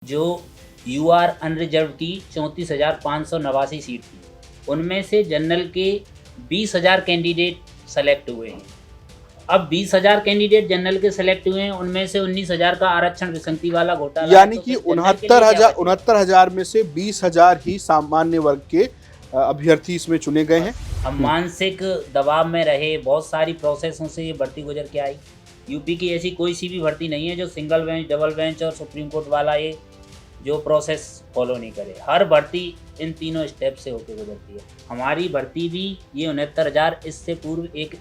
जो यूआर अनरिजर्व की 34,589 सीट थी, उनमें से जनरल के 20,000 कैंडिडेट सेलेक्ट हुए हैं। अब 20,000 कैंडिडेट जनरल के सेलेक्ट हुए हैं, उनमें से 19,000 का आरक्षण विसंगति वाला घोटाला है, यानी तो कि फिर जनरल के लिए क्या बचेगा? 69,000 में से 20,000 ही सामान्य वर्ग के अभ्यर्थी इसमें चुने गए हैं। हम मानसिक दबाव में रहे, बहुत सारी प्रोसेसों से ये भर्ती गुजर के आई। यूपी की ऐसी कोई सी भी भर्ती नहीं है जो सिंगल बेंच, डबल बेंच और सुप्रीम कोर्ट वाला ये जो प्रोसेस फॉलो नहीं करे। हर भर्ती इन तीनों स्टेप से होकर गुजरती है। हमारी भर्ती भी ये 69,000 इससे पूर्व एक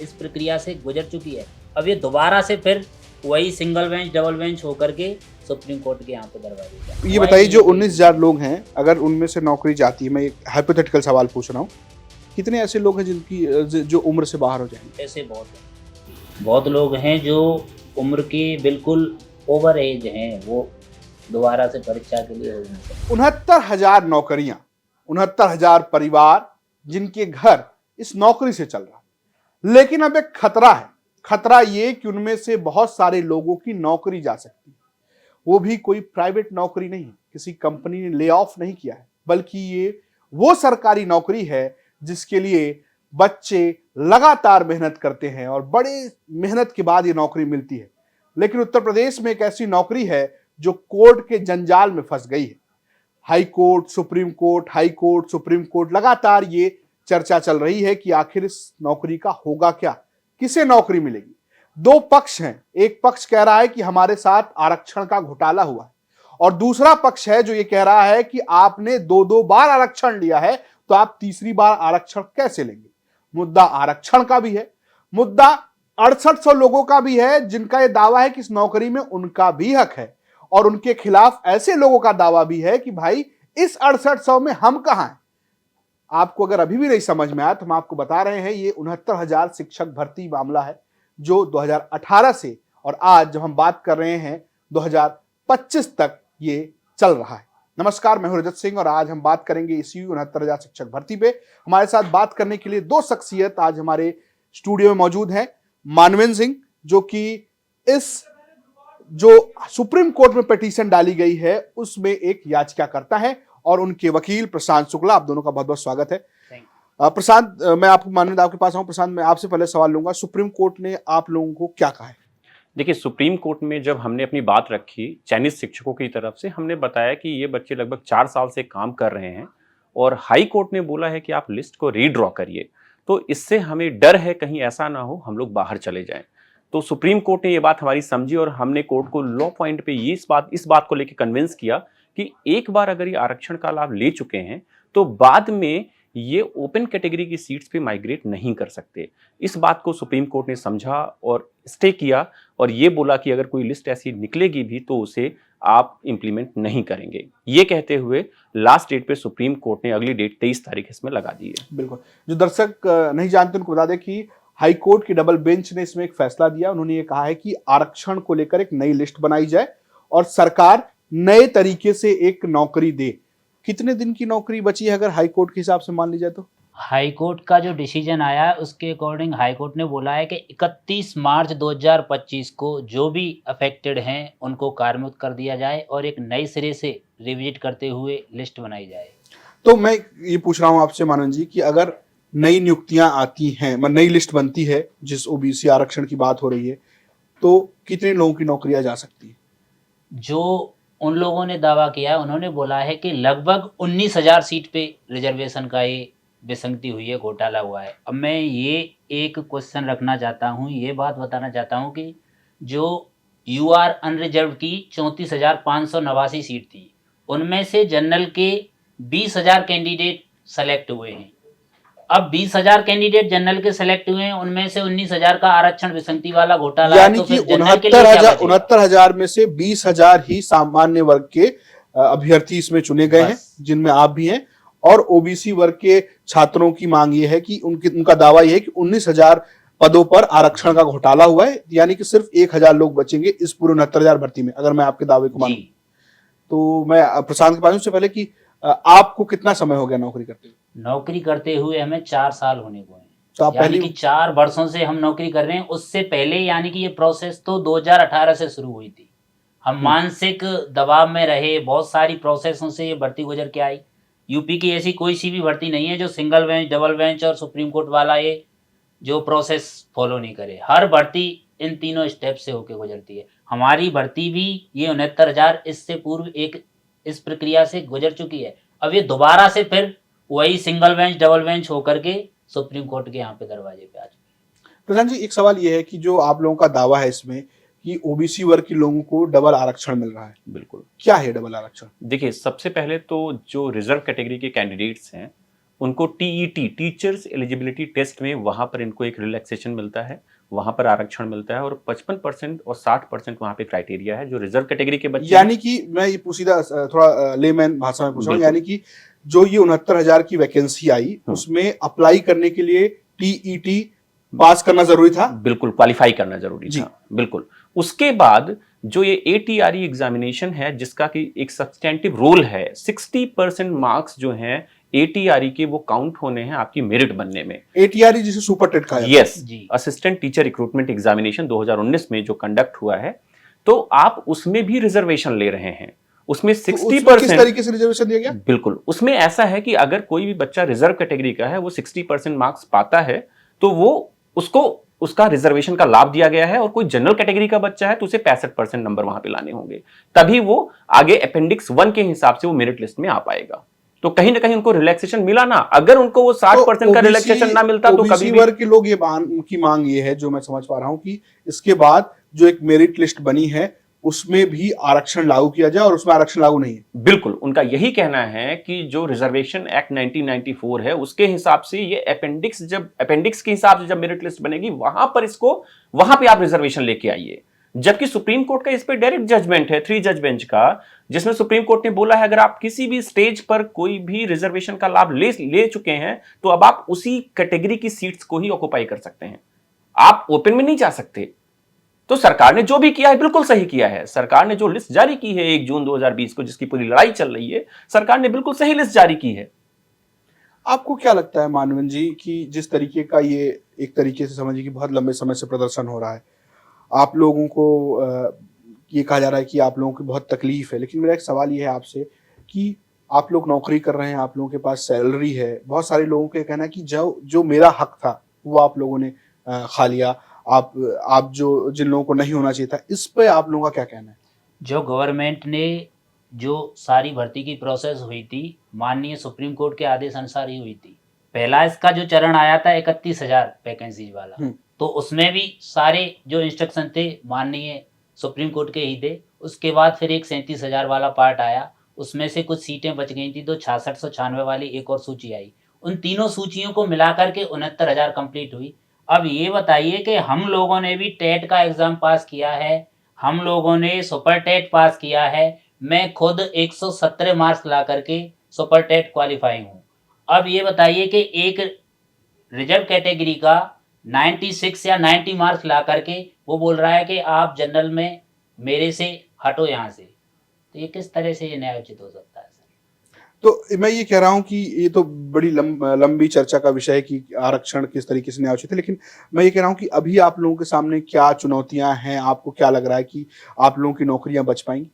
इस प्रक्रिया से गुजर चुकी है। अब ये दोबारा से फिर वही सिंगल बेंच, डबल बेंच होकर के सुप्रीम कोर्ट के यहाँ पे दरवाजे जाए। ये बताइए, जो 19,000 लोग हैं, अगर उनमें से नौकरी जाती है, मैं एक हाइपोथेटिकल सवाल पूछ रहा हूँ, कितने ऐसे लोग हैं जिनकी जो उम्र से बाहर हो जाएंगे? ऐसे बहुत लोग हैं जो उम्र के बिल्कुल ओवर एज हैं, वो दोबारा से परीक्षा के लिए हो नहीं सकते। 69,000 नौकरियां, 69,000 परिवार जिनके घर इस नौकरी से चल रहा है। लेकिन अब एक खतरा है। खतरा ये कि उनमें से बहुत सारे लोगों की नौकरी जा सकती है। वो भी कोई प्राइवेट नौकरी नहीं, किसी कंपनी ने ले ऑफ नहीं किया है, बल्कि ये वो सरकारी नौकरी है जिसके लिए बच्चे लगातार मेहनत करते हैं और बड़े मेहनत के बाद ये नौकरी मिलती है। लेकिन उत्तर प्रदेश में एक ऐसी नौकरी है जो कोर्ट के जंजाल में फंस गई है। High court, supreme court, high court, supreme court, लगातार ये चर्चा चल रही है कि आखिर इस नौकरी का होगा क्या, किसे नौकरी मिलेगी। दो पक्ष हैं। एक पक्ष कह रहा है कि हमारे साथ आरक्षण का घोटाला हुआ है, और दूसरा पक्ष है जो ये कह रहा है कि आपने दो बार आरक्षण लिया है, तो आप तीसरी बार आरक्षण कैसे लेंगे। मुद्दा आरक्षण का भी है, मुद्दा 6800 लोगों का भी है जिनका यह दावा है कि इस नौकरी में उनका भी हक है, और उनके खिलाफ ऐसे लोगों का दावा भी है कि भाई इस 6800 में हम कहां हैं। आपको अगर अभी भी नहीं समझ में आया तो हम आपको बता रहे हैं, ये 69,000 शिक्षक भर्ती मामला है जो 2018 से और आज जब हम बात कर रहे हैं 2025 तक ये चल रहा है। नमस्कार, मैं हूं रजत सिंह और आज हम बात करेंगे इसी 69,000 शिक्षक भर्ती पे। हमारे साथ बात करने के लिए दो शख्सियत आज हमारे स्टूडियो में मौजूद हैं। मानवेंद्र सिंह, जो कि इस जो सुप्रीम कोर्ट में पिटीशन डाली गई है उसमें एक याचिकाकर्ता है, और उनके वकील प्रशांत शुक्ला। आप दोनों का बहुत बहुत स्वागत है। प्रशांत, मैं आपको मानवेंद्र आपके पास आऊं। प्रशांत, मैं आपसे पहले सवाल लूंगा, सुप्रीम कोर्ट ने आप लोगों को क्या कहा है? देखिए, सुप्रीम कोर्ट में जब हमने अपनी बात रखी चयनित शिक्षकों की तरफ से, हमने बताया कि ये बच्चे लगभग 4 साल से काम कर रहे हैं, और हाई कोर्ट ने बोला है कि आप लिस्ट को रीड्रॉ करिए, तो इससे हमें डर है कहीं ऐसा ना हो हम लोग बाहर चले जाएं। तो सुप्रीम कोर्ट ने ये बात हमारी समझी, और हमने कोर्ट को लॉ पॉइंट पे ये इस बात को लेकर कन्विंस किया कि एक बार अगर ये आरक्षण का लाभ ले चुके हैं तो बाद में ये ओपन कैटेगरी की सीट्स पे माइग्रेट नहीं कर सकते। इस बात को सुप्रीम कोर्ट ने समझा और स्टे किया, और ये बोला कि अगर कोई लिस्ट ऐसी निकलेगी भी तो उसे आप इंप्लीमेंट नहीं करेंगे। ये कहते हुए लास्ट डेट पे सुप्रीम कोर्ट ने अगली डेट 23 तारीख इसमें लगा दी है। बिल्कुल, जो दर्शक नहीं जानते उनको बता दें कि हाई कोर्ट की डबल बेंच ने इसमें एक फैसला दिया। उन्होंने ये कहा है कि आरक्षण को लेकर एक नई लिस्ट बनाई जाए और सरकार नए तरीके से एक नौकरी दे। कितने दिन की नौकरी बची है अगर हाई कोर्ट के हिसाब से मान ली जाए तो? हाई कोर्ट का जो डिसीजन आया है उसके अकॉर्डिंग हाई कोर्ट ने बोला है कि 31 मार्च 2025 को जो भी अफेक्टेड हैं उनको कार्यान्वित कर दिया जाए और एक नए सिरे से रिविजिट करते हुए लिस्ट बनाई जाए। तो मैं ये पूछ रहा हूँ आपसे मानन जी कि अगर नई नियुक्तियां आती हैं, नई लिस्ट बनती है जिस ओबीसी आरक्षण की बात हो रही है, तो कितने लोगों की नौकरियां जा सकती है? जो उन लोगों ने दावा किया है उन्होंने बोला है कि लगभग 19,000 सीट पे रिजर्वेशन का ये विसंगति हुई है, घोटाला हुआ है। अब मैं ये एक क्वेश्चन रखना चाहता हूँ, ये बात बताना चाहता हूँ कि जो यूआर अनरिजर्व की 34,589 सीट थी, उनमें से जनरल के 20,000 कैंडिडेट सेलेक्ट हुए हैं। अब 20,000 कैंडिडेट जनरल के सेलेक्ट हुए हैं, उनमें से 19,000 का आरक्षण विसंगति वाला घोटाला है, यानी तो कि फिर जनरल के लिए क्या बचेगा? 69,000 में से 20,000 ही सामान्य वर्ग के अभ्यर्थी इसमें चुने गए हैं, जिनमें आप भी हैं। और ओबीसी वर्ग के छात्रों की मांग ये है कि उनका दावा यह है कि 19,000 पदों पर आरक्षण का घोटाला हुआ है, यानी कि सिर्फ 1,000 लोग बचेंगे इस पूरे 69,000 भर्ती में, अगर मैं आपके दावे को मानूं। तो मैं प्रशांत के पास से पहले कि आपको कितना समय हो गया नौकरी करते हुए? नौकरी करते हुए हमें 4 साल होने को हैं। तो आप यानी कि 4 वर्षों से हम नौकरी कर रहे हैं। उससे पहले यानी कि ये प्रोसेस तो 2018 से शुरू हुई थी। हम मानसिक दबाव में रहे, बहुत सारी प्रोसेसों से ये भर्ती गुजर के आई। यूपी की ऐसी कोई सी भी भर्ती नहीं है जो सिंगल बेंच, डबल बेंच और सुप्रीम कोर्ट वाला ये जो प्रोसेस फॉलो नहीं करे। हर भर्ती इन तीनों स्टेप से होके गुजरती है। हमारी भर्ती भी ये 69,000 इससे पूर्व एक इस प्रक्रिया से गुजर चुकी है। अब ये दोबारा से फिर वही सिंगल बेंच, डबल बेंच होकर के सुप्रीम कोर्ट के यहाँ पे दरवाजे पे आ चुकी है। प्रधान जी, एक सवाल ये है कि जो आप लोगों का दावा है इसमें कि ओबीसी वर्ग के लोगों को डबल आरक्षण मिल रहा है, बिल्कुल। क्या है डबल आरक्षण? देखिए, सबसे पहले तो जो रिजर्व कैटेगरी के कैंडिडेट्स हैं उनको टीईटी, टीचर्स एलिजिबिलिटी टेस्ट में वहां पर इनको एक रिलैक्सेशन मिलता है, वहां पर आरक्षण मिलता है, और 55% और 60% वहां पे क्राइटेरिया है जो रिजर्व कैटेगरी के बच्चे। यानी कि मैं ये सीधा थोड़ा लेमैन भाषा में पूछ रहा हूँ, बिल्कुल। यानी कि जो ये 69,000 की वैकेंसी आई उसमें अप्लाई करने के लिए टीईटी पास करना जरूरी था? बिल्कुल, क्वालिफाई करना जरूरी जी। था, बिल्कुल। उसके बाद जो ये एटीआरई एग्जामिनेशन है जिसका कि एक सब्सटेंटिव रोल है, 60% मार्क्स जो हैं एटीआरई के वो काउंट होने हैं आपकी मेरिट बनने में। एटीआरई जिसे सुपर टेट कहा जाता है। यस, जी। असिस्टेंट टीचर रिक्रूटमेंट एग्जामिनेशन 2019 में जो कंडक्ट हुआ है, तो आप उसमें भी रिजर्वेशन ले रहे हैं। उसमें तो उसमें 60% किस तरीके से रिजर्वेशन दिया गया? बिल्कुल, उसमें ऐसा है कि अगर कोई भी बच्चा रिजर्व कैटेगरी का है, वो 60% मार्क्स पाता है तो वो उसको उसका रिजर्वेशन का लाभ दिया गया है, और कोई जनरल कैटेगरी का बच्चा है तो उसे 65% नंबर वहां पे लाने होंगे, तभी वो आगे अपेंडिक्स 1 के हिसाब से वो मेरिट लिस्ट में आ पाएगा। तो कहीं ना कहीं उनको रिलैक्सेशन मिला ना, अगर उनको वो 60% का रिलैक्सेशन ना मिलता तो कभी भी। वर्ग के लोग ये की मांग ये है, जो मैं समझ पा रहा हूं, कि इसके बाद जो एक मेरिट लिस्ट बनी है उसमें भी आरक्षण लागू किया जाए, और उसमें आरक्षण लागू नहीं है। बिल्कुल, उनका यही कहना है कि जो रिजर्वेशन एक्ट 1994 है उसके हिसाब से ये अपेंडिक्स के हिसाब से जब मेरिट लिस्ट बनेगी वहां पर इसको, वहां पे आप रिजर्वेशन लेके आइए। जबकि सुप्रीम कोर्ट का इस पे डायरेक्ट जजमेंट है 3 जज बेंच का, जिसमें सुप्रीम कोर्ट ने बोला है अगर आप किसी भी स्टेज पर कोई भी रिजर्वेशन का लाभ ले चुके हैं तो अब आप उसी कैटेगरी की सीट्स को ही ऑक्युपाई कर सकते हैं, आप ओपन में नहीं जा सकते। तो सरकार ने जो भी किया है बिल्कुल सही किया है। सरकार ने जो लिस्ट जारी की है 1 जून 2020 को, जिसकी पूरी लड़ाई चल रही है, सरकार ने बिल्कुल सही लिस्ट जारी की है। आपको क्या लगता है मानवन जी कि जिस तरीके का ये एक तरीके से समझिए कि बहुत लंबे समय से प्रदर्शन हो रहा है, आप लोगों को ये कहा जा रहा है कि आप लोगों की बहुत तकलीफ है, लेकिन मेरा एक सवाल ये है आपसे कि आप लोग नौकरी कर रहे हैं, आप लोगों के पास सैलरी है, बहुत सारे लोगों का कहना है कि जो मेरा हक था वो आप लोगों ने खा लिया, आप जो जिन लोगों को नहीं होना चाहिए था, इस पे आप लोगों का क्या कहना है? जो गवर्नमेंट ने जो सारी भर्ती की प्रोसेस हुई थी, माननीय सुप्रीम कोर्ट के आदेश अनुसार ही हुई थी। पहला इसका जो चरण आया था 31,000 वैकेंसीज वाला, तो उसमें भी सारे जो इंस्ट्रक्शन थे माननीय सुप्रीम कोर्ट के ही थे। उसके बाद फिर एक 37,000 वाला पार्ट आया, उसमें से कुछ सीटें बच गई थी, तो 6696 वाली एक और सूची आई। उन तीनों सूचियों को मिलाकर के 69,000 कंप्लीट हुई। अब ये बताइए कि हम लोगों ने भी टेट का एग्जाम पास किया है, हम लोगों ने सुपर टेट पास किया है। मैं खुद 117 मार्क्स ला करके सुपर टेट क्वालिफाई हूँ। अब ये बताइए कि एक रिजर्व कैटेगरी का 96 या 90 मार्क्स ला करके वो बोल रहा है कि आप जनरल में मेरे से हटो यहाँ से, तो ये किस तरह से ये न्यायोचित हो सकता है? तो मैं ये कह रहा हूं कि ये तो बड़ी लंबी चर्चा का विषय है कि आरक्षण किस तरीके से न्यायोचित है, लेकिन मैं ये कह रहा हूं कि अभी आप लोगों के सामने क्या चुनौतियां हैं, आपको क्या लग रहा है कि आप लोगों की नौकरियां बच पाएंगी?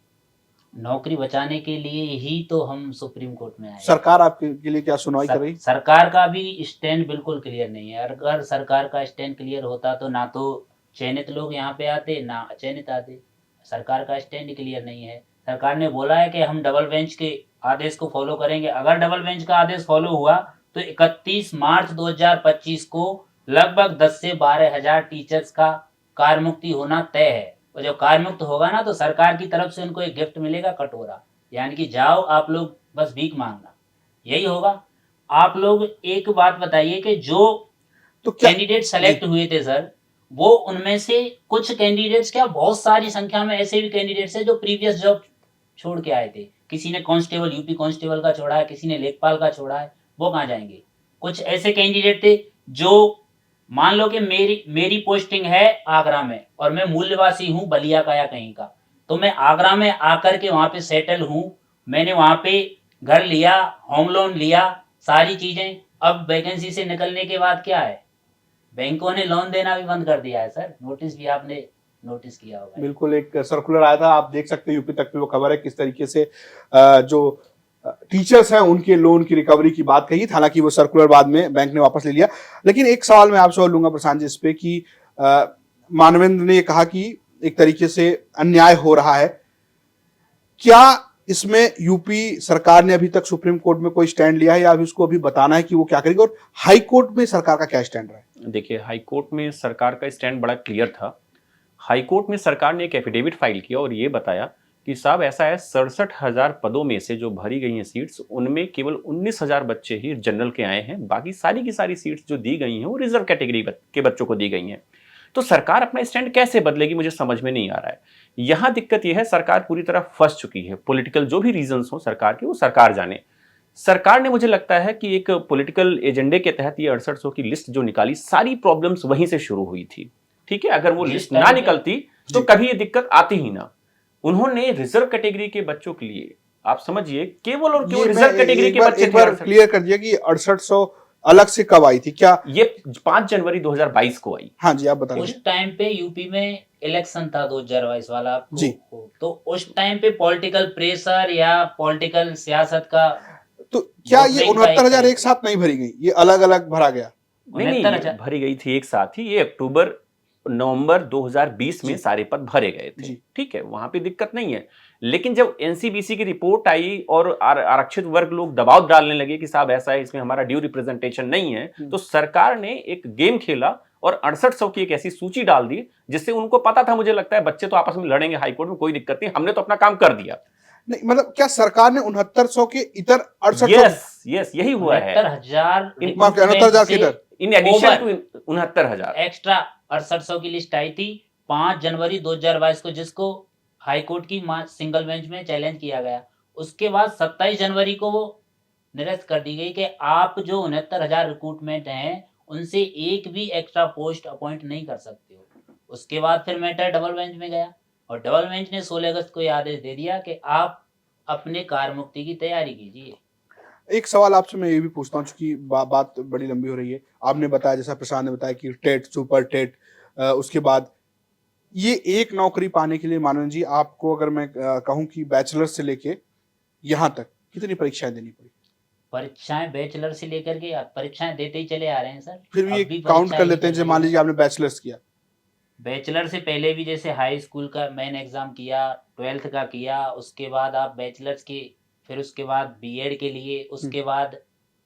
नौकरी बचाने के लिए ही तो हम सुप्रीम कोर्ट में आए। सरकार आपके लिए क्या सुनवाई कर रही? सरकार का भी स्टैंड बिल्कुल क्लियर नहीं है। अगर सरकार का स्टैंड क्लियर होता तो ना तो चयनित लोग यहाँ पे आते, ना अचयनित आते। सरकार का स्टैंड क्लियर नहीं है। सरकार ने बोला है कि हम डबल बेंच के आदेश को फॉलो करेंगे। अगर डबल बेंच का आदेश फॉलो हुआ तो 31 मार्च 2025 को लगभग 10 से 12,000 टीचर्स का कार्य मुक्ति होना तय है। और जब कार्य मुक्त होगा ना तो सरकार की तरफ से उनको एक गिफ्ट मिलेगा, कटोरा, यानी कि जाओ आप लोग बस भीख मांगना, यही होगा। आप लोग एक बात बताइए कि जो तो क्या कैंडिडेट सेलेक्ट हुए थे सर, वो उनमें से कुछ कैंडिडेट्स, क्या बहुत सारी संख्या में ऐसे भी कैंडिडेट्स हैं जो प्रीवियस जॉब छोड़ के आए थे। किसी ने कांस्टेबल, यूपी कांस्टेबल का छोड़ा है, किसी ने लेखपाल का छोड़ा है, वो कहाँ जाएंगे? कुछ ऐसे कैंडिडेट थे जो, मान लो कि मेरी पोस्टिंग है आगरा में और मैं मूल्यवासी हूँ बलिया का या कहीं का, तो मैं आगरा में आकर के वहां पे सेटल हूँ, मैंने वहां पे घर लिया, होम लोन लिया, सारी चीजें। अब वैकेंसी से निकलने के बाद क्या है, बैंकों ने लोन देना भी बंद कर दिया है सर, नोटिस भी आपने नोटिस किया होगा। बिल्कुल, एक सर्कुलर आया था, आप देख सकते हैं यूपी तक में वो खबर है किस तरीके से जो टीचर्स हैं उनके लोन की रिकवरी की बात कही। हालांकि वो सर्कुलर बाद में बैंक ने वापस ले लिया। लेकिन एक सवाल मैं आपसे और लूंगा प्रशांत जी इस पे कि मानवेंद्र ने कहा कि एक तरीके से अन्याय हो रहा है, क्या इसमें यूपी सरकार ने अभी तक सुप्रीम कोर्ट में कोई स्टैंड लिया है या अभी उसको अभी बताना है कि वो क्या करेगी, और हाई कोर्ट में सरकार का क्या स्टैंड रहा है? देखिए, हाई कोर्ट में सरकार का स्टैंड बड़ा क्लियर था। हाई कोर्ट में सरकार ने एक एफिडेविट फाइल किया और ये बताया कि साहब ऐसा है, 67,000 पदों में से जो भरी गई हैं सीट्स, उनमें केवल 19,000 बच्चे ही जनरल के आए हैं। बाकी सारी की सारी सीट्स जो दी गई हैं वो रिजर्व कैटेगरी के बच्चों को दी गई हैं। तो सरकार अपना स्टैंड कैसे बदलेगी, मुझे समझ में नहीं आ रहा है। यहां दिक्कत यह है, सरकार पूरी तरह फंस चुकी है। पॉलिटिकल जो भी रीजंस हो सरकार के, वो सरकार जाने। सरकार ने, मुझे लगता है कि एक पॉलिटिकल एजेंडे के तहत ये 6800 की लिस्ट जो निकाली, सारी प्रॉब्लम्स वहीं से शुरू हुई थी। ठीक है, अगर वो लिस्ट ना निकलती तो कभी ये दिक्कत आती ही ना। उन्होंने रिजर्व कैटेगरी के बच्चों के लिए, आप समझिए, केवल और केवल रिजर्व कैटेगरी के बच्चे एक बार क्लियर कर दिया कि 6800 अलग से कब आई थी क्या? ये 5 जनवरी 2022 को आई। हाँ जी, आप बता उस टाइम पे यूपी में इलेक्शन था 2022 वाला जी। तो उस टाइम पे पॉलिटिकल प्रेशर या पॉलिटिकल सियासत का, तो क्या ये 69,000 एक साथ नहीं भरी गई, ये अलग अलग भरा गया? नहीं, भरी गई थी एक साथ ही। ये अक्टूबर नवंबर 2020 में सारे पद भरे गए थे। ठीक है, वहां पे दिक्कत नहीं है। लेकिन जब एनसीबीसी की रिपोर्ट आई और आरक्षित वर्ग लोग दबाव डालने लगे कि साहब ऐसा है, इसमें हमारा ड्यू रिप्रेजेंटेशन नहीं है, तो सरकार ने एक गेम खेला और 6800 की एक ऐसी सूची डाल दी जिससे उनको पता था, मुझे लगता है बच्चे तो आपस में लड़ेंगे हाईकोर्ट में, कोई दिक्कत नहीं, हमने तो अपना काम कर दिया। नहीं, मतलब क्या सरकार ने 6900 के इतर 6800? यस, यही हुआ है। 69,000 के इधर इन एडिशन टू 69,000 एक्स्ट्रा 6800 की लिस्ट आई थी 5 जनवरी 2022 को, जिसको हाईकोर्ट की सिंगल बेंच में चैलेंज किया गया। उसके बाद 27 जनवरी को वो निरस्त कर दी गई कि आप जो 69,000 रिक्रूटमेंट हैं उनसे एक भी एक्स्ट्रा पोस्ट अपॉइंट नहीं कर सकते हो। उसके बाद फिर मैटर डबल बेंच में गया और डबल बेंच ने 16 अगस्त को आदेश दे दिया कि आप अपने कार मुक्ति की तैयारी कीजिए। एक सवाल आपसे मैं ये भी पूछता हूँ, चूंकि बात बड़ी लंबी हो रही है। आपने बताया, जैसा प्रशांत ने बताया कि टेट, सुपर टेट, उसके बाद ये एक नौकरी पाने के लिए मानव जी आपको अगर मैं कहूँ कि बैचलर से लेके यहाँ तक कितनी परीक्षाएं देनी पड़ी? परीक्षाएं बैचलर से लेकर के परीक्षाएं देते ही चले आ रहे हैं सर। फिर भी काउंट कर लेते हैं, जैसे मान लीजिए आपने बैचलर्स किया, बैचलर से पहले भी जैसे हाई स्कूल का मेन एग्जाम किया, 12th का किया, उसके बाद आप बैचलर्स के, फिर उसके बाद बीएड के लिए, उसके बाद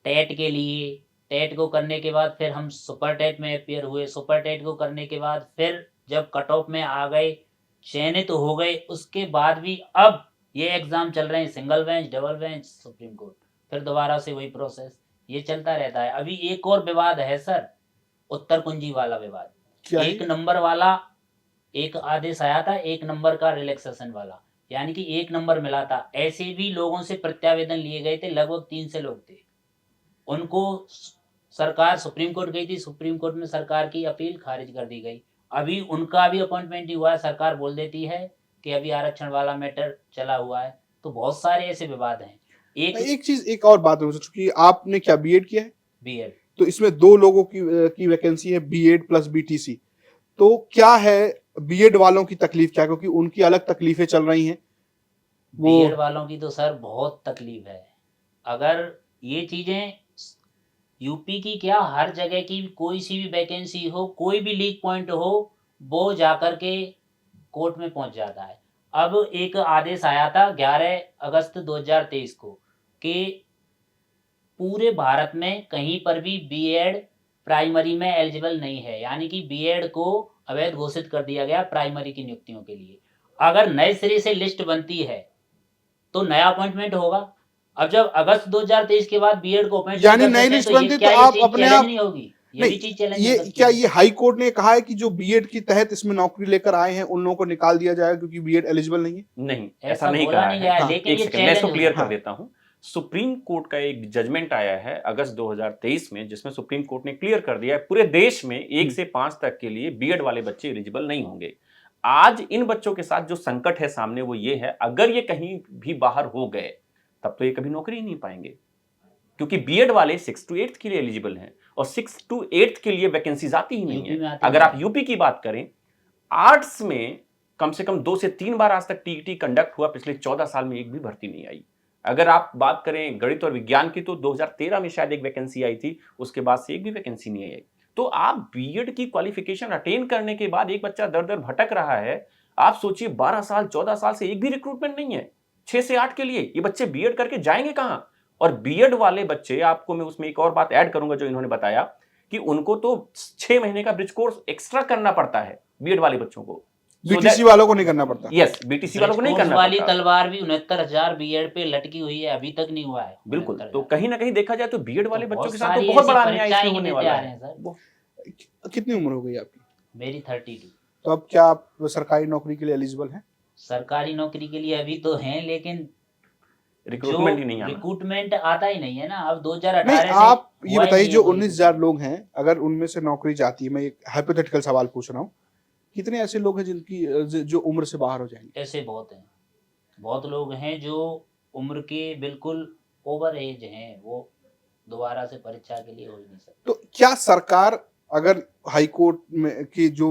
टेट के लिए, टेट को करने के बाद फिर हम सुपर टेट में अपियर हुए, सुपर टेट को करने के बाद फिर जब कट ऑफ में आ गए, चयनित तो हो गए, उसके बाद भी अब ये एग्जाम चल रहे हैं, single bench, double bench, supreme court, फिर दोबारा से वही प्रोसेस, ये चलता रहता है। अभी एक और विवाद है सर, उत्तर कुंजी वाला विवाद। एक नंबर वाला एक आदेश आया था, 1 नंबर का रिलैक्सेशन वाला, यानी कि 1 नंबर मिला था। ऐसे भी लोगों से प्रत्यावेदन लिए गए थे, लगभग 300 लोग थे। उनको सरकार सुप्रीम कोर्ट गई थी, सुप्रीम कोर्ट में सरकार की अपील खारिज कर दी गई। अभी उनका भी अपॉइंटमेंट ही हुआ है, सरकार बोल देती है कि अभी आरक्षण वाला मैटर चला हुआ है। तो बहुत सारे ऐसे विवाद हैं। एक और बात है, चूंकि आपने क्या बीएड किया है? बीएड। तो इसमें 2 लोगों की वैकेंसी है, बीएड प्लस बीटीसी। तो क्या है बीएड वालों की तकलीफ क्या, क्योंकि उनकी अलग तकलीफें चल रही हैं? बीएड वालों की तो सर बहुत तकलीफ है। अगर ये चीजें यूपी की क्या, हर जगह की कोई सी भी वैकेंसी हो, कोई भी लीक पॉइंट हो, वो जाकर के कोर्ट में पहुंच जाता है। अब एक आदेश आया था 11 अगस्त 2023 को कि पूरे भारत में कहीं पर भी बीएड प्राइमरी में एलिजिबल नहीं है, यानी कि बीएड को अवैध घोषित कर दिया गया प्राइमरी की नियुक्तियों के लिए। अगर नए सिरे से लिस्ट बनती है तो नया अपॉइंटमेंट होगा। अब जब अगस्त 2023 के बाद बीएड को अपॉइंट, यानी नई लिस्ट बनती तो आप अपने आप नहीं होगी, ये क्या ये हाई कोर्ट ने कहा है कि जो बीएड के तहत इसमें नौकरी लेकर आए हैं उन लोगों को निकाल दिया जाएगा क्योंकि बीएड एलिजिबल नहीं है? नहीं, ऐसा नहीं कहा है। लेकिन मैं इसको क्लियर कर देता हूं। सुप्रीम कोर्ट का एक जजमेंट आया है अगस्त 2023 में, जिसमें सुप्रीम कोर्ट ने क्लियर कर दिया है पूरे देश में 1 से 5 तक के लिए बीएड वाले बच्चे एलिजिबल नहीं होंगे। आज इन बच्चों के साथ जो संकट है सामने, वो ये है, अगर ये कहीं भी बाहर हो गए तब तो ये कभी नौकरी नहीं पाएंगे, क्योंकि बीएड वाले 6 to 8 के लिए एलिजिबल हैं और 6 to 8 के लिए वैकेंसीज आती ही नहीं है। अगर आप यूपी की बात करें, आर्ट्स में कम से कम 2 से 3 बार आज तक टीईटी कंडक्ट हुआ, पिछले 14 साल में एक भी भर्ती नहीं आई। अगर आप बात करें गणित और विज्ञान की तो 2013 में शायद एक वैकेंसी आई थी, उसके बाद से एक भी वैकेंसी नहीं आई। तो आप बीएड की क्वालिफिकेशन अटेन करने के बाद एक बच्चा दर दर भटक रहा है, आप सोचिए 12 साल 14 साल से एक भी रिक्रूटमेंट नहीं है 6 से 8 के लिए, ये बच्चे बीएड करके जाएंगे कहां? और बीएड वाले बच्चे, आपको मैं उसमें एक और बात ऐड करूंगा जो इन्होंने बताया कि उनको तो 6 महीने का ब्रिज कोर्स एक्स्ट्रा करना पड़ता है बीएड वाले बच्चों को। बीटीसी वालों को नहीं करना पड़ता। यस, बीटीसी वालों को नहीं करना वाली पड़ता। तलवार भी 69,000 बीएड पे लटकी हुई है, अभी तक नहीं हुआ है। बिल्कुल, तो कहीं ना कहीं देखा जाए तो बीएड वाले बच्चों के साथ तो सारी बहुत ऐसी बड़ा अन्याय परीक्षाएं इसमें होने देते वाला आ है। रहे हैं सर। कितनी उम्र हो गई आपकी? मेरी 32। तो अब क्या आप सरकारी नौकरी के लिए एलिजिबल हैं? सरकारी नौकरी के लिए अभी तो हैं, लेकिन रिक्रूटमेंट ही नहीं आना। रिक्रूटमेंट आता ही नहीं है ना। अब 2018 नहीं, से आप ये हुआ ही बताइए नहीं जो है कोई 19,000 लोग हैं, अगर उनमें से नौकरी जाती है, मैं एक हाइपोथेटिकल सवाल पूछ रहा हूँ, कितने ऐसे लोग हैं जिनकी जो उम्र से बाहर हो जाएंगे? ऐसे बहुत हैं, बहुत लोग हैं जो उम्र के बिल्कुल ओवर एज हैं, वो दोबारा से परीक्षा के लिए हो ही नहीं सकते। तो क्या सरकार, अगर हाई कोर्ट में की जो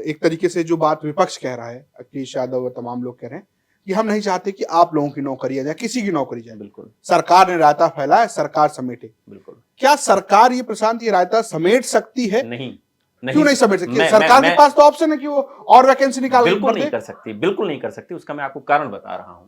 एक तरीके से जो बात विपक्ष कह रहा है, अखिलेश यादव और तमाम लोग कह रहे हैं कि हम नहीं चाहते कि आप लोगों की नौकरियां जाए, किसी की नौकरी जाए, बिल्कुल सरकार ने रायता फैला है, सरकार समेटे। बिल्कुल क्या सरकार ये प्रशांत ये रायता समेट सकती है? नहीं, क्यों नहीं समेट सकती? मैं- सरकार मैं- के पास तो ऑप्शन है कि वो और वैकेंसी निकाल बिल्कुल दे। नहीं कर सकती, बिल्कुल नहीं कर सकती। उसका मैं आपको कारण बता रहा हूं।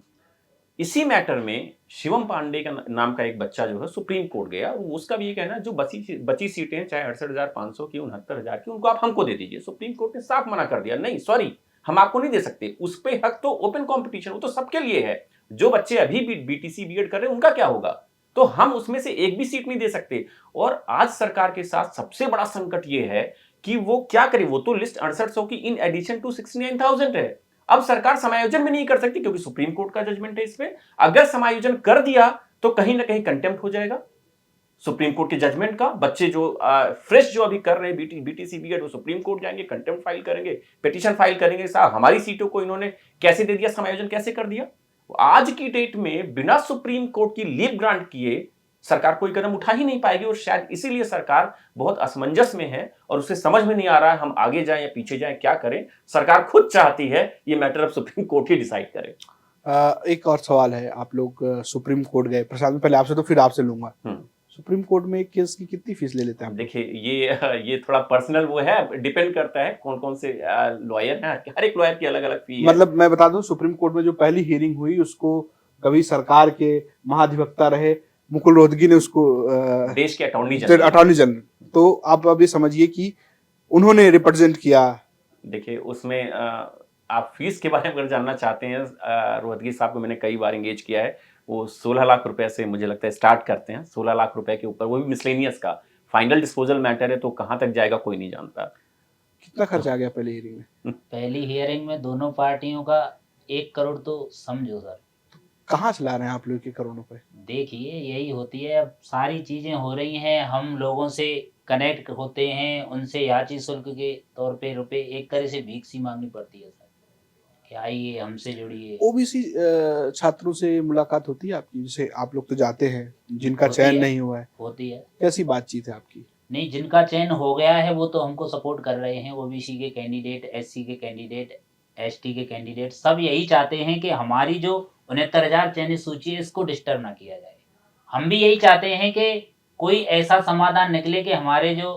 इसी मैटर में शिवम पांडे का नाम का एक बच्चा जो है सुप्रीम कोर्ट गया, उसका भी ये कहना है जो बची सीटें चाहे 68,500 की 69,000 की, उनको आप हमको दे दीजिए। सुप्रीम कोर्ट ने साफ मना कर दिया, नहीं सॉरी, हम आपको नहीं दे सकते। उस पे हक तो ओपन कंपटीशन, वो तो सबके लिए है। जो बच्चे अभी भी बीटीसी बीएड कर रहे हैं उनका क्या होगा? तो हम उसमें से एक भी सीट नहीं दे सकते। और आज सरकार के साथ सबसे बड़ा संकट ये है कि वो क्या करे। वो तो लिस्ट 6800 की इन एडिशन टू 69,000 है। अब सरकार समायोजन भी नहीं कर सकती क्योंकि सुप्रीम कोर्ट का जजमेंट है इस पे। अगर समायोजन कर दिया तो कहीं ना कहीं कंटेम्प्ट हो जाएगा सुप्रीम कोर्ट के जजमेंट का। बच्चे जो फ्रेश जो अभी कर रहे हैं बीटीसी बीएड, वो सुप्रीम कोर्ट जाएंगे, कंटेम्प्ट फाइल करेंगे, पिटीशन फाइल करेंगे, साहब हमारी सीटों को इन्होंने कैसे दे दिया, समायोजन कैसे कर दिया। आज की डेट में बिना सुप्रीम कोर्ट की लीव ग्रांट किए सरकार कोई कदम उठा ही नहीं पाएगी। और शायद इसीलिए सरकार बहुत असमंजस में है और उसे समझ में नहीं आ रहा है हम आगे जाएं या पीछे जाएं, क्या करें। सरकार खुद चाहती है ये मैटर अब सुप्रीम कोर्ट ही डिसाइड करे। एक और सवाल है, आप लोग सुप्रीम कोर्ट गए, प्रशांत पहले आपसे तो फिर आपसे लूंगा। सुप्रीम कोर्ट में एक केस की कितनी फीस ले लेते हैं? देखिए ये थोड़ा पर्सनल वो है, डिपेंड करता है कौन कौन से लॉयर हैं। हर एक लॉयर की अलग अलग फी है। मतलब मैं बता दूं, सुप्रीम कोर्ट में जो पहली हियरिंग हुई उसको कभी सरकार के महाधिवक्ता रहे मुकुल रोहतगी ने उसको देश के अटॉर्नी जनरल, तो आप अब ये समझिए कि उन्होंने रिप्रेजेंट किया। देखिए उसमें आप फीस के बारे में अगर जानना चाहते हैं, रोहतगी साहब को मैंने कई बार एंगेज किया है। वो 16 लाख रुपए से मुझे लगता है स्टार्ट करते हैं, 16 लाख रुपए के ऊपर, वो भी मिसलेनियस का। फाइनल डिस्पोजल मैटर है तो कहाँ तक जाएगा कोई नहीं जानता। कितना खर्च आ गया पहली हियरिंग में? पहली हियरिंग में दोनों पार्टियों का 1 करोड़ तो समझो सर। कहाँ चला रहे हैं आप लोग के करोड़ों पे? देखिए यही होती है, अब सारी चीजें हो रही हैं, हम लोगों से कनेक्ट होते हैं, उनसे याची शुल्क के तौर पे रुपए एक तरह से भीख सी मांगनी पड़ती है सर कि आइए हमसे जुड़िए। ओबीसी छात्रों से मुलाकात होती है आपकी? जैसे आप लोग तो जाते हैं, जिनका होती चयन है, नहीं हुआ है, होती है। कैसी बातचीत है आपकी? नहीं, जिनका चयन हो गया है वो तो हमको सपोर्ट कर रहे हैं। ओबीसी के कैंडिडेट, एससी के कैंडिडेट, एसटी के कैंडिडेट, सब यही चाहते हैं कि हमारी जो 69,000 चयनित सूची है इसको डिस्टर्ब ना किया जाए। हम भी यही चाहते हैं कि कोई ऐसा समाधान निकले कि हमारे जो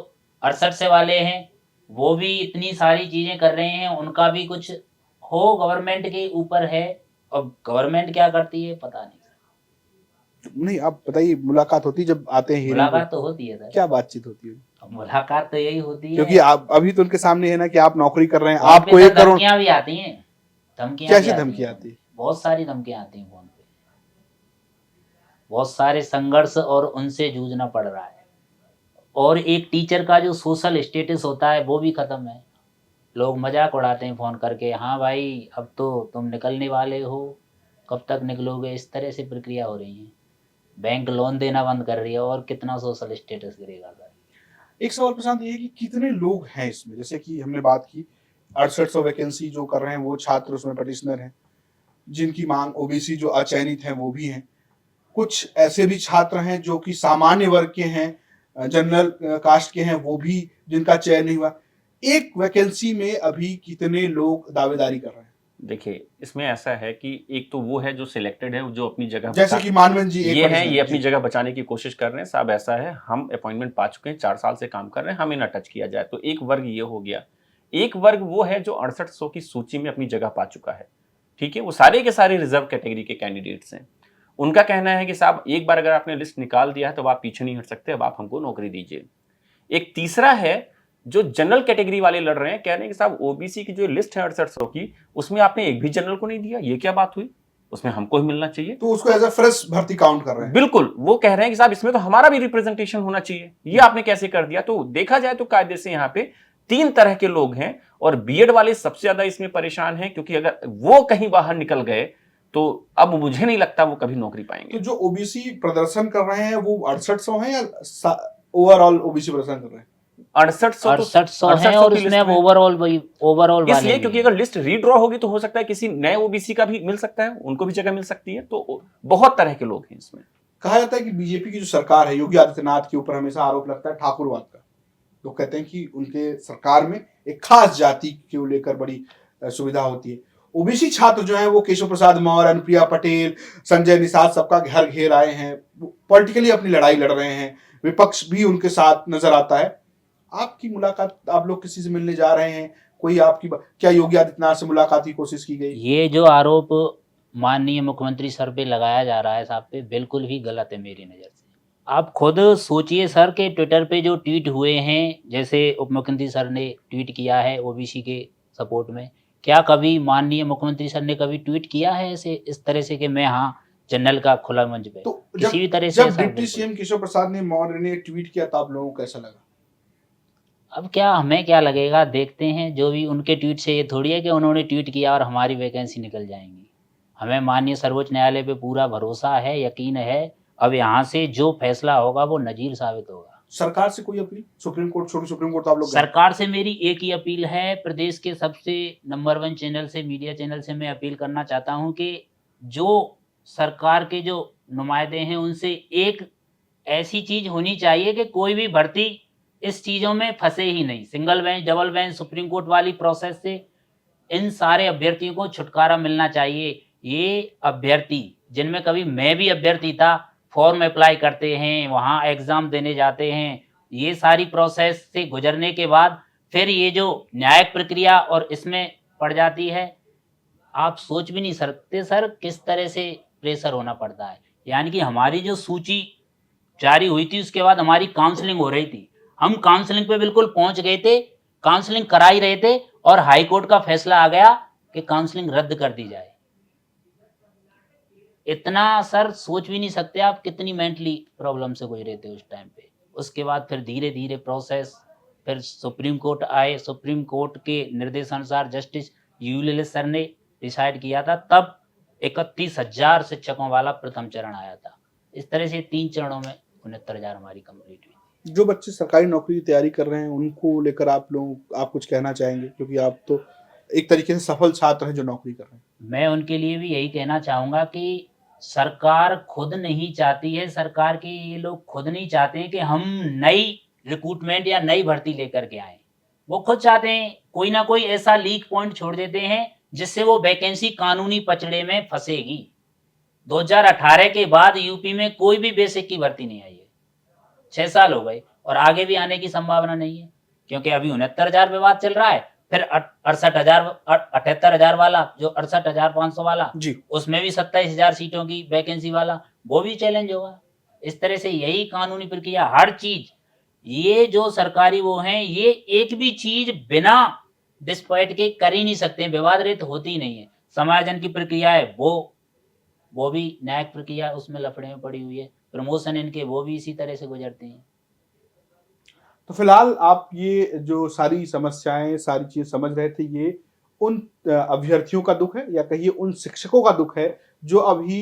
68 से वाले हैं वो भी इतनी सारी चीजें कर रहे हैं, उनका भी कुछ हो, गवर्नमेंट के ऊपर है। अब गवर्नमेंट क्या करती है पता नहीं। नहीं, आप बताइए, मुलाकात होती जब आते हैं hearing मुलाकात पे? तो होती है सर। क्या बातचीत होती है? मुलाकात तो यही होती है क्योंकि आप अभी तो उनके सामने है ना कि आप नौकरी कर रहे हैं, फोन आपको पे 1 करोड़। धमकियां भी आती हैं, धमकियां कैसी भी धमकी हैं। आती है? बहुत सारी धमकियां आती हैं फोन पे, बहुत सारे संघर्ष और उनसे जूझना पड़ रहा है। और एक टीचर का जो सोशल स्टेटस होता है वो भी खत्म है। लोग मजाक उड़ाते हैं फोन करके, हाँ भाई अब तो तुम निकलने वाले हो, कब तक निकलोगे, इस तरह से प्रक्रिया हो रही है। बैंक लोन देना बंद कर रही है और कितना सोशल स्टेटस गिरेगा सर। एक सवाल प्रशांत ये है कि कितने लोग हैं इसमें? जैसे कि हमने बात की 6800 वैकेंसी जो कर रहे हैं वो छात्र उसमें पटिशनर हैं, जिनकी मांग ओबीसी जो अचयनित हैं वो भी हैं, कुछ ऐसे भी छात्र हैं जो कि सामान्य वर्ग के हैं, जनरल कास्ट के हैं, वो भी जिनका चयन नहीं हुआ। एक वैकेंसी में अभी कितने लोग दावेदारी कर रहे हैं? देखिए, इसमें ऐसा है कि एक तो वो है जो सिलेक्टेड है, जो अपनी जगह जैसे कि मानवेंद्र जी एक ये बड़े है, हैं, ये अपनी जी। जगह बचाने की कोशिश कर रहे हैं। साहब ऐसा है, हम अपॉइंटमेंट पा चुके हैं, 4 साल से काम कर रहे हैं, हमें ना टच किया जाए। तो एक वर्ग ये हो गया। एक वर्ग वो है जो 6800 की सूची में अपनी जगह पा चुका है। ठीक है? वो सारे के सारे रिजर्व कैटेगरी के कैंडिडेट्स हैं। उनका कहना है कि साहब एक बार अगर आपने लिस्ट निकाल दिया है तो अब आप पीछे नहीं हट सकते, अब आप हमको नौकरी दीजिए। एक तीसरा है जो जनरल कैटेगरी वाले लड़ रहे हैं, कह रहे हैं कि साहब ओबीसी की जो लिस्ट है 6800 की, उसमें आपने एक भी जनरल को नहीं दिया, ये क्या बात हुई? उसमें हमको ही मिलना चाहिए। तो उसको एज अ फ्रेश भर्ती काउंट कर रहे हैं। बिल्कुल, वो कह रहे हैं कि साहब इसमें तो हमारा भी रिप्रेजेंटेशन होना चाहिए, ये आपने कैसे कर दिया? तो देखा जाए तो कायदे से यहाँ पे 3 तरह के लोग हैं और बीएड वाले सबसे ज्यादा इसमें परेशान हैं, क्योंकि अगर वो कहीं बाहर निकल गए तो अब मुझे नहीं लगता वो कभी नौकरी पाएंगे। तो जो ओबीसी प्रदर्शन कर रहे हैं वो 6800 हैं या ओवरऑल ओबीसी प्रदर्शन कर रहे हैं? 6800 तो 6800 है 6800 और की इसमें लिस्ट अब में ओवरऑल वाले इसलिए भी क्योंकि हैं। अगर लिस्ट रीड्रॉ होगी तो हो सकता है किसी नए ओबीसी का भी मिल सकता है, उनको भी जगह मिल सकती है। तो बहुत तरह के लोग हैं इसमें। कहा जाता है कि बीजेपी की जो सरकार है, योगी आदित्यनाथ के ऊपर हमेशा आरोप लगता है ठाकुरवाद का। लोग कहते हैं कि उनके सरकार में एक खास जाति को लेकर बड़ी सुविधा होती है। ओबीसी छात्र जो हैं वो केशव प्रसाद मौर्य, अनुप्रिया पटेल, संजय निषाद सबका घर घेर आए हैं, पॉलिटिकली अपनी लड़ाई लड़ रहे हैं, विपक्ष भी उनके साथ नजर आता है। आपकी मुलाकात, आप लोग किसी से मिलने जा रहे हैं, कोई आपकी क्या योगी आदित्यनाथ से मुलाकात की कोशिश की गई? ये जो आरोप माननीय मुख्यमंत्री सर पे लगाया जा रहा है साहब पे, बिल्कुल ही गलत है मेरी नज़र से। आप खुद सोचिए सर के ट्विटर पे जो ट्वीट हुए हैं, जैसे उप मुख्यमंत्री सर ने ट्वीट किया है ओबीसी के सपोर्ट में, क्या कभी माननीय मुख्यमंत्री सर ने कभी ट्वीट किया है ऐसे इस तरह से कि मैं हाँ जनरल का खुला मंच पे? तो किसी भी तरह से जब ऐसा डिप्टी बिल्कुल। सीएम केशव प्रसाद ने मौर्य ने ट्वीट किया तो आप लोगों को कैसा लगा? अब क्या हमें क्या लगेगा, देखते हैं। जो भी उनके ट्वीट से ये थोड़ी है कि उन्होंने ट्वीट किया और हमारी वैकेंसी निकल जाएंगी। हमें माननीय सर्वोच्च न्यायालय पे पूरा भरोसा है, यकीन है। अब यहाँ से जो फैसला होगा वो नजीर साबित होगा। सरकार से कोई अपील? सुप्रीम कोर्ट छोड़ी, सुप्रीम कोर्ट तो आप लोग गए। सरकार से मेरी एक ही अपील है, प्रदेश के सबसे नंबर 1 चैनल से, मीडिया चैनल से मैं अपील करना चाहता हूँ कि जो सरकार के जो नुमाइंदे हैं उनसे एक ऐसी चीज़ होनी चाहिए कि कोई भी भर्ती इस चीज़ों में फंसे ही नहीं। Single bench, double bench, supreme court वाली प्रोसेस से इन सारे अभ्यर्थियों को छुटकारा मिलना चाहिए। ये अभ्यर्थी, जिनमें कभी मैं भी अभ्यर्थी था, फॉर्म अप्लाई करते हैं, वहाँ एग्ज़ाम देने जाते हैं। ये सारी प्रोसेस से गुजरने के बाद फिर ये जो न्यायिक प्रक्रिया और इसमें पड़ जाती है, आप सोच भी नहीं सकते सर किस तरह से प्रेशर होना पड़ता है। यानी कि हमारी जो सूची जारी हुई थी उसके बाद हमारी काउंसलिंग हो रही थी। हम काउंसलिंग पे बिल्कुल पहुंच गए थे, काउंसलिंग करा ही रहे थे और हाई कोर्ट का फैसला आ गया कि काउंसलिंग रद्द कर दी जाए। इतना सर सोच भी नहीं सकते आप कितनी मेंटली प्रॉब्लम से गुजरे थे उस टाइम पे। उसके बाद फिर धीरे-धीरे प्रोसेस, फिर सुप्रीम कोर्ट आए, सुप्रीम कोर्ट के निर्देशानुसार जस्टिस यू ललित सर ने डिसाइड किया था, तब 31,000 शिक्षकों वाला प्रथम चरण आया था। इस तरह से 3 चरणों में 69,000 हमारी कंप्लीट हुई। जो बच्चे सरकारी नौकरी की तैयारी कर रहे हैं उनको लेकर आप कुछ कहना चाहेंगे, क्योंकि आप तो एक तरीके से सफल छात्र हैं जो नौकरी कर रहे हैं? मैं उनके लिए भी यही कहना चाहूँगा कि सरकार खुद नहीं चाहती है, सरकार के ये लोग खुद नहीं चाहते हैं कि हम नई रिक्रूटमेंट या नई भर्ती लेकर के आएँ। वो खुद चाहते हैं कोई ना कोई ऐसा लीक पॉइंट छोड़ देते हैं जिससे वो वैकेंसी कानूनी पचड़े में फँसेगी। 2018 के बाद यूपी में कोई भी बेसिक की भर्ती नहीं आई है। 6 साल हो गए और आगे भी आने की संभावना नहीं है, क्योंकि अभी 69,000 विवाद चल रहा है। फिर 78,000 वाला, जो 68,500 वाला, जी। उसमें भी 27,000 सीटों की वैकेंसी वाला, वो भी चैलेंज होगा। इस तरह से यही कानूनी प्रक्रिया, हर चीज, ये जो सरकारी वो हैं, ये एक भी चीज बिना डिस्पाइट के कर ही नहीं सकते, विवाद रहित होती ही नहीं है। समायोजन की प्रक्रिया है वो भी न्यायिक प्रक्रिया, उसमें लफड़े में पड़ी हुई है। प्रमोशन इनके वो भी इसी तरह से गुजरते हैं। तो फिलहाल आप ये जो सारी समस्याएं, सारी चीज समझ रहे थे, ये उन अभ्यर्थियों का दुख है या कहिए उन शिक्षकों का दुख है जो अभी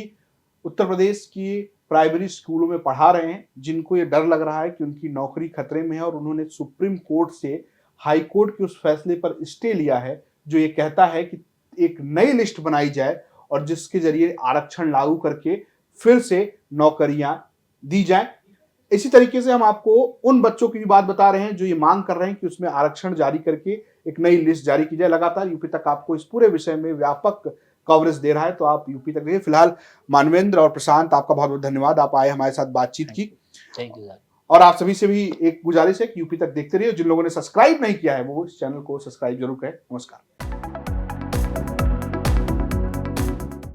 उत्तर प्रदेश की प्राइमरी स्कूलों में पढ़ा रहे हैं, जिनको ये डर लग रहा है कि उनकी नौकरी खतरे में है और उन्होंने सुप्रीम कोर्ट से हाई कोर्ट के उस फैसले पर स्टे लिया है जो ये कहता है कि एक नई लिस्ट बनाई जाए और जिसके जरिए आरक्षण लागू करके फिर से नौकरियां दी जाए। इसी तरीके से हम आपको उन बच्चों की भी बात बता रहे हैं जो ये मांग कर रहे हैं कि उसमें आरक्षण जारी करके एक नई लिस्ट जारी की जाए। लगातार यूपी तक आपको इस पूरे विषय में व्यापक कवरेज दे रहा है, तो आप यूपी तक देखिए। फिलहाल मानवेंद्र और प्रशांत, आपका बहुत बहुत धन्यवाद, आप आए हमारे साथ बातचीत की। Thank you sir. और आप सभी से भी एक गुजारिश है कि यूपी तक देखते रहिए। जिन लोगों ने सब्सक्राइब नहीं किया है वो इस चैनल को सब्सक्राइब जरूर करें। नमस्कार।